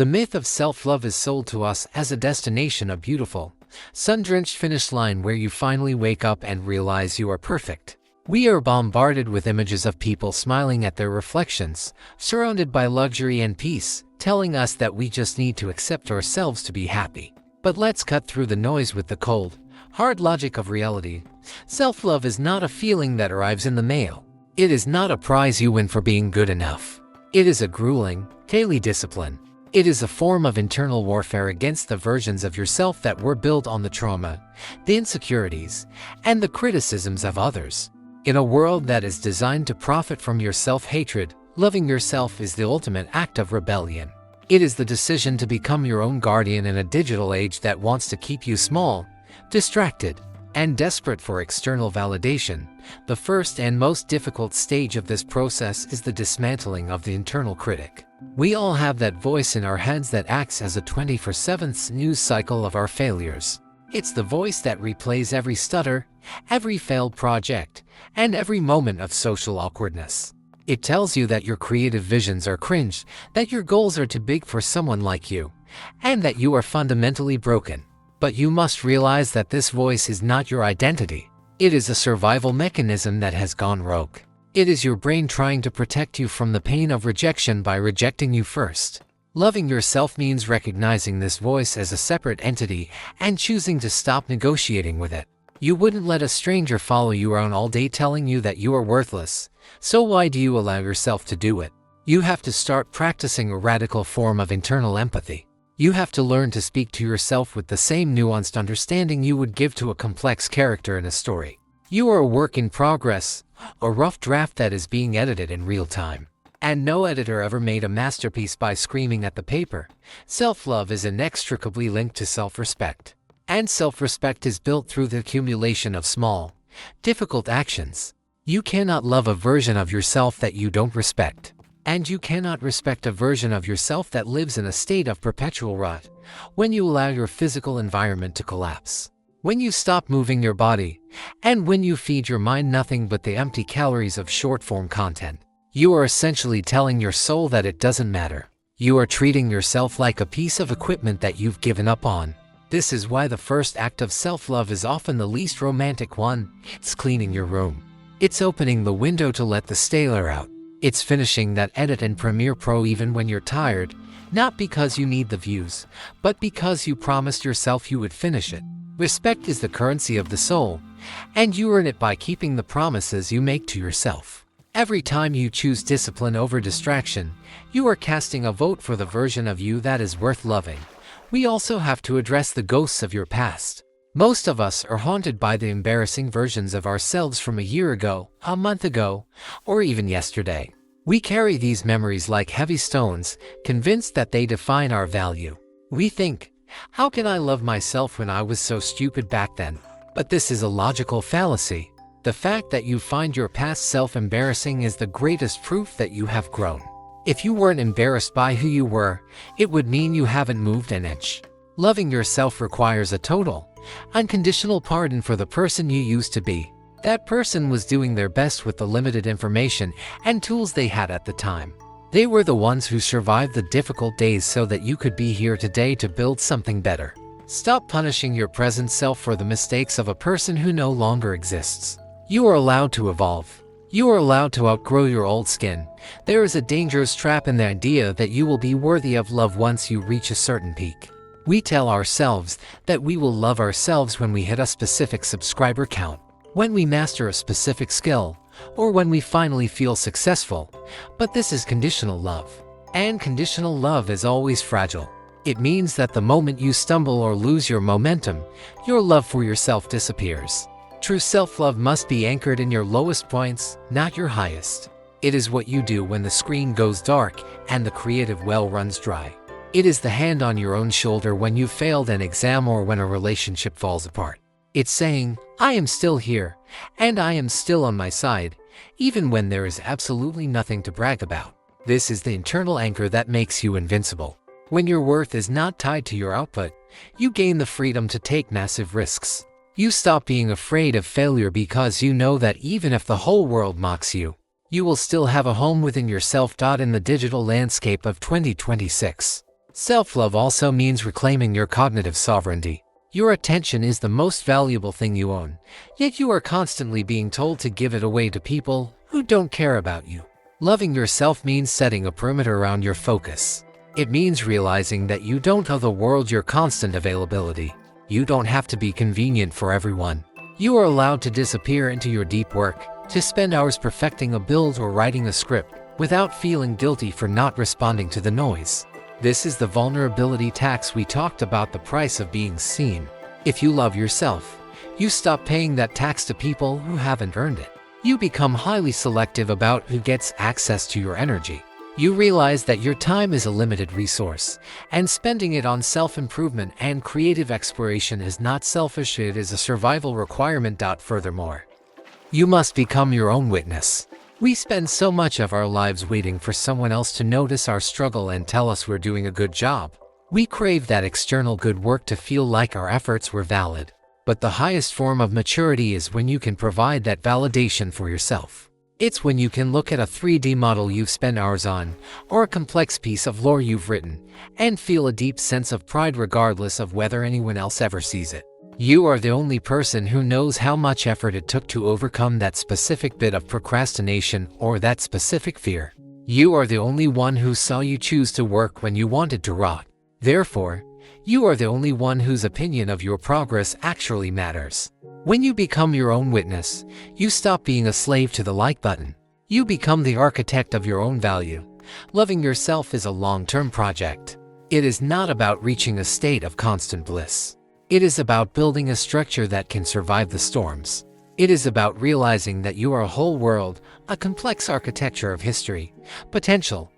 The myth of self-love is sold to us as a destination, a beautiful, sun-drenched finish line where you finally wake up and realize you are perfect. We are bombarded with images of people smiling at their reflections, surrounded by luxury and peace, telling us that we just need to accept ourselves to be happy. But let's cut through the noise with the cold, hard logic of reality. Self-love is not a feeling that arrives in the mail. It is not a prize you win for being good enough. It is a grueling, daily discipline. It is a form of internal warfare against the versions of yourself that were built on the trauma, the insecurities, and the criticisms of others. In a world that is designed to profit from your self-hatred, loving yourself is the ultimate act of rebellion. It is the decision to become your own guardian in a digital age that wants to keep you small, distracted, and desperate for external validation. The first and most difficult stage of this process is the dismantling of the internal critic. We all have that voice in our heads that acts as a 24/7 news cycle of our failures. It's the voice that replays every stutter, every failed project, and every moment of social awkwardness. It tells you that your creative visions are cringe, that your goals are too big for someone like you, and that you are fundamentally broken. But you must realize that this voice is not your identity. It is a survival mechanism that has gone rogue. It is your brain trying to protect you from the pain of rejection by rejecting you first. Loving yourself means recognizing this voice as a separate entity and choosing to stop negotiating with it. You wouldn't let a stranger follow you around all day telling you that you are worthless, so why do you allow yourself to do it? You have to start practicing a radical form of internal empathy. You have to learn to speak to yourself with the same nuanced understanding you would give to a complex character in a story. You are a work in progress, a rough draft that is being edited in real time. And no editor ever made a masterpiece by screaming at the paper. Self-love is inextricably linked to self-respect. And self-respect is built through the accumulation of small, difficult actions. You cannot love a version of yourself that you don't respect. And you cannot respect a version of yourself that lives in a state of perpetual rot when you allow your physical environment to collapse. When you stop moving your body, and when you feed your mind nothing but the empty calories of short-form content. You are essentially telling your soul that it doesn't matter. You are treating yourself like a piece of equipment that you've given up on. This is why the first act of self-love is often the least romantic one. It's cleaning your room. It's opening the window to let the stale air out. It's finishing that edit in Premiere Pro even when you're tired, not because you need the views, but because you promised yourself you would finish it. Respect is the currency of the soul, and you earn it by keeping the promises you make to yourself. Every time you choose discipline over distraction, you are casting a vote for the version of you that is worth loving. We also have to address the ghosts of your past. Most of us are haunted by the embarrassing versions of ourselves from a year ago, a month ago, or even yesterday. We carry these memories like heavy stones, convinced that they define our value. We think, how can I love myself when I was so stupid back then? But this is a logical fallacy. The fact that you find your past self embarrassing is the greatest proof that you have grown. If you weren't embarrassed by who you were, it would mean you haven't moved an inch. Loving yourself requires a total, unconditional pardon for the person you used to be. That person was doing their best with the limited information and tools they had at the time. They were the ones who survived the difficult days so that you could be here today to build something better. Stop punishing your present self for the mistakes of a person who no longer exists. You are allowed to evolve. You are allowed to outgrow your old skin. There is a dangerous trap in the idea that you will be worthy of love once you reach a certain peak. We tell ourselves that we will love ourselves when we hit a specific subscriber count, when we master a specific skill, or when we finally feel successful. But this is conditional love. And conditional love is always fragile. It means that the moment you stumble or lose your momentum, your love for yourself disappears. True self-love must be anchored in your lowest points, not your highest. It is what you do when the screen goes dark and the creative well runs dry. It is the hand on your own shoulder when you failed an exam or when a relationship falls apart. It's saying, I am still here, and I am still on my side, even when there is absolutely nothing to brag about. This is the internal anchor that makes you invincible. When your worth is not tied to your output, you gain the freedom to take massive risks. You stop being afraid of failure because you know that even if the whole world mocks you, you will still have a home within yourself. In the digital landscape of 2026, Self-love also means reclaiming your cognitive sovereignty. Your attention is the most valuable thing you own, yet you are constantly being told to give it away to people who don't care about you. Loving yourself means setting a perimeter around your focus. It means realizing that you don't owe the world your constant availability. You don't have to be convenient for everyone. You are allowed to disappear into your deep work, to spend hours perfecting a build or writing a script, without feeling guilty for not responding to the noise. This is the vulnerability tax we talked about, the price of being seen. If you love yourself, you stop paying that tax to people who haven't earned it. You become highly selective about who gets access to your energy. You realize that your time is a limited resource, and spending it on self-improvement and creative exploration is not selfish, it is a survival requirement. Furthermore, you must become your own witness. We spend so much of our lives waiting for someone else to notice our struggle and tell us we're doing a good job. We crave that external good work to feel like our efforts were valid. But the highest form of maturity is when you can provide that validation for yourself. It's when you can look at a 3D model you've spent hours on, or a complex piece of lore you've written, and feel a deep sense of pride regardless of whether anyone else ever sees it. You are the only person who knows how much effort it took to overcome that specific bit of procrastination or that specific fear. You are the only one who saw you choose to work when you wanted to rot. Therefore, you are the only one whose opinion of your progress actually matters. When you become your own witness, you stop being a slave to the like button. You become the architect of your own value. Loving yourself is a long-term project. It is not about reaching a state of constant bliss. It is about building a structure that can survive the storms. It is about realizing that you are a whole world, a complex architecture of history, potential,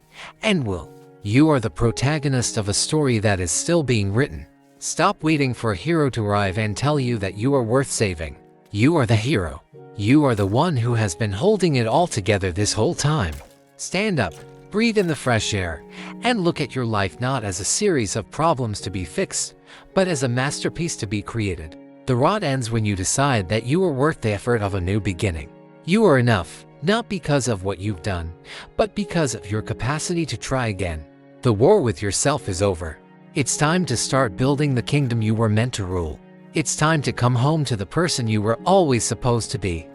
and will. You are the protagonist of a story that is still being written. Stop waiting for a hero to arrive and tell you that you are worth saving. You are the hero. You are the one who has been holding it all together this whole time. Stand up, breathe in the fresh air, and look at your life not as a series of problems to be fixed, but as a masterpiece to be created. The rot ends when you decide that you are worth the effort of a new beginning. You are enough, not because of what you've done, but because of your capacity to try again. The war with yourself is over. It's time to start building the kingdom you were meant to rule. It's time to come home to the person you were always supposed to be.